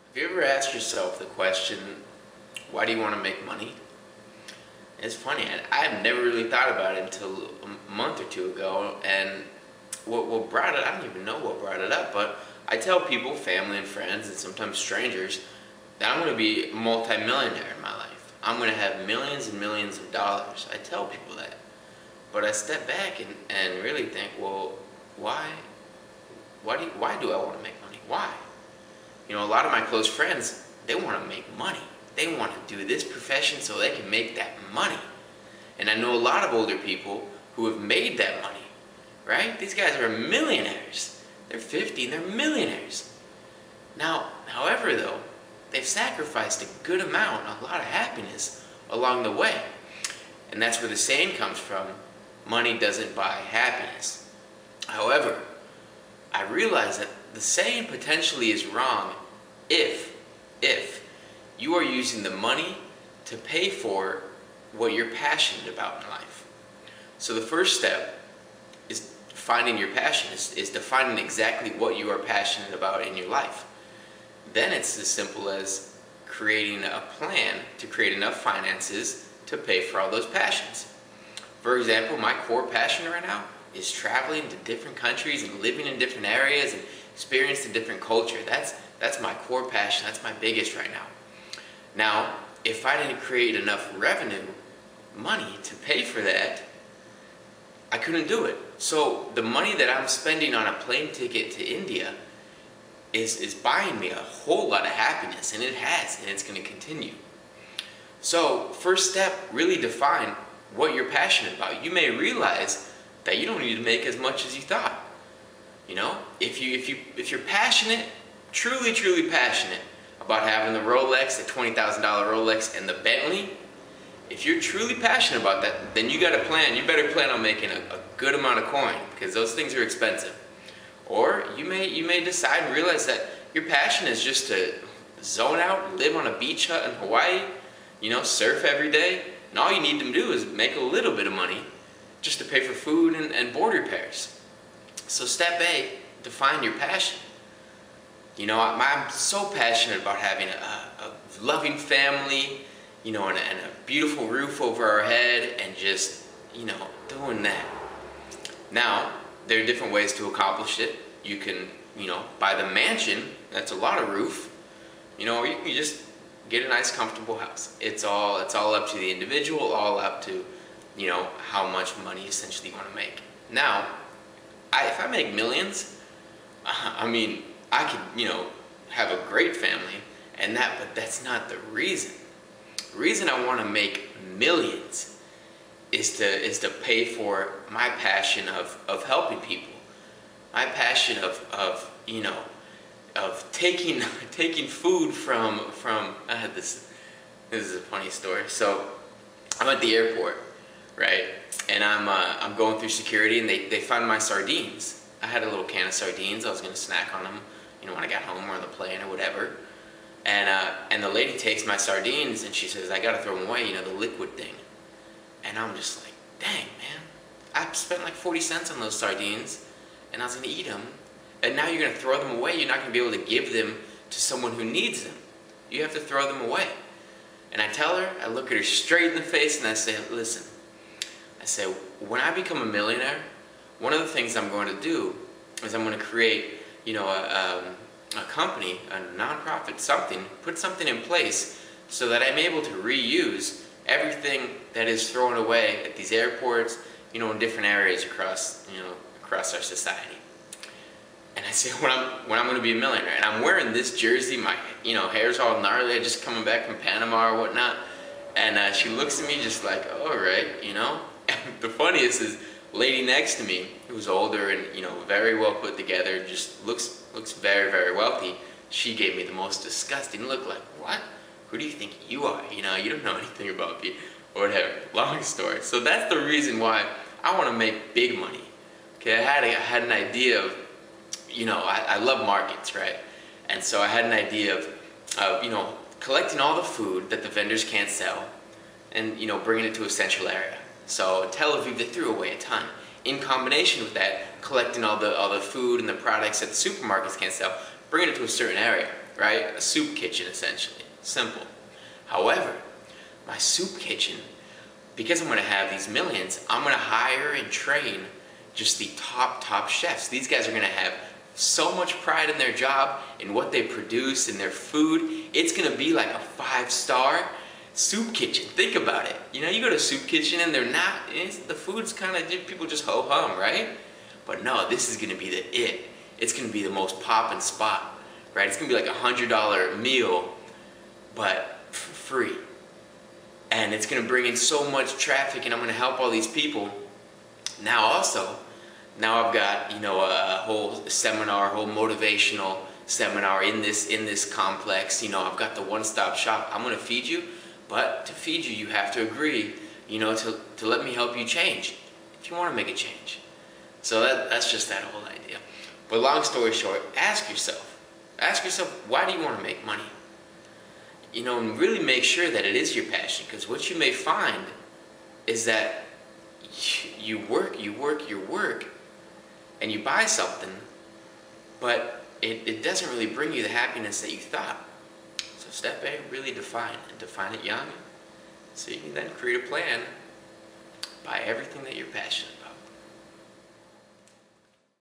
Have you ever asked yourself the question, why do you want to make money? It's funny, I've never really thought about it until a month or two ago, and what brought it, I don't even know what brought it up, but I tell people, family and friends, and sometimes strangers, that I'm going to be a multi-millionaire in my life. I'm going to have millions and millions of dollars. I tell people that. But I step back and really think, well, why do I want to make money? Why? You know, a lot of my close friends, they want to make money. They want to do this profession so they can make that money. And I know a lot of older people who have made that money, right? These guys are millionaires. They're 50 and they're millionaires. Now, however though, they've sacrificed a good amount, a lot of happiness along the way. And that's where the saying comes from, money doesn't buy happiness. However, I realize that the saying potentially is wrong if you are using the money to pay for what you're passionate about in life. So the first step is finding your passion, is defining exactly what you are passionate about in your life. Then it's as simple as creating a plan to create enough finances to pay for all those passions. For example, my core passion right now is traveling to different countries and living in different areas and experiencing different culture. That's my core passion. That's my biggest right now. Now, if I didn't create enough revenue, money to pay for that, I couldn't do it. So the money that I'm spending on a plane ticket to India is buying me a whole lot of happiness, and it has, and it's going to continue. So first step, really define what you're passionate about. You may realize that you don't need to make as much as you thought. You know, if you're passionate, truly passionate about having the Rolex, the $20,000 Rolex, and the Bentley, if you're truly passionate about that, then you got a plan. You better plan on making a good amount of coin, because those things are expensive. Or you may decide and realize that your passion is just to zone out, live on a beach hut in Hawaii, you know, surf every day, and all you need to do is make a little bit of money just to pay for food and board repairs. So step A, define your passion. You know, I'm so passionate about having a loving family, you know, and a beautiful roof over our head, and just, you know, doing that. Now, there are different ways to accomplish it. You can, you know, buy the mansion, that's a lot of roof, you know, or you can just get a nice comfortable house. It's all up to the individual, all up to, you know, how much money essentially you want to make. Now, if I make millions, I mean, I could, you know, have a great family and that, but that's not the reason. The reason I want to make millions is to pay for my passion of helping people. My passion of you know, of taking food from I had this is a funny story. So I'm at the airport, right? And I'm going through security, and they found my sardines. I had a little can of sardines. I was gonna snack on them, you know, when I got home or on the plane or whatever. And the lady takes my sardines and she says, I gotta throw them away, you know, the liquid thing. And I'm just like, dang, man, I spent like 40 cents on those sardines, and I was gonna eat them, and now you're gonna throw them away. You're not gonna be able to give them to someone who needs them. You have to throw them away. And I tell her, I look at her straight in the face, and I say, listen, I say, when I become a millionaire, one of the things I'm going to do is I'm going to create, you know, a company, a nonprofit, something, put something in place so that I'm able to reuse everything that is thrown away at these airports, you know, in different areas across, you know, across our society. And I say, when I'm going to be a millionaire, and I'm wearing this jersey, my, you know, hair's all gnarly, I just coming back from Panama or whatnot, and she looks at me just like, all right, you know. And the funniest is, lady next to me, who's older and, you know, very well put together, just looks very wealthy. She gave me the most disgusting look, like, what? Who do you think you are? You know, you don't know anything about me, or whatever. Long story. So that's the reason why I want to make big money. Okay, I had an idea of, you know, I love markets, right? And so I had an idea of, you know, collecting all the food that the vendors can't sell, and, you know, bringing it to a central area. So in Tel Aviv, they threw away a ton. In combination with that, collecting all the food and the products that the supermarkets can't sell, bringing it to a certain area. right? A soup kitchen, essentially. Simple. However, my soup kitchen, because I'm going to have these millions, I'm going to hire and train just the top chefs. These guys are going to have so much pride in their job, in what they produce, in their food. It's going to be like a 5-star soup kitchen. Think about it. You know, you go to a soup kitchen and the food's kind of, people just ho-hum, right? But no, this is going to be the it. It's going to be the most poppin' spot, right? It's going to be like $100 meal, but for free. And it's going to bring in so much traffic, and I'm going to help all these people. Now I've got, you know, a whole seminar, a whole motivational seminar in this complex. You know, I've got the one-stop shop. I'm going to feed you, but to feed you, you have to agree, you know, to let me help you change if you want to make a change. So that's just that whole idea. But long story short, ask yourself, why do you want to make money? You know, and really make sure that it is your passion, because what you may find is that you work, and you buy something, but it doesn't really bring you the happiness that you thought. So step A, really define it young, so you can then create a plan, buy everything that you're passionate about.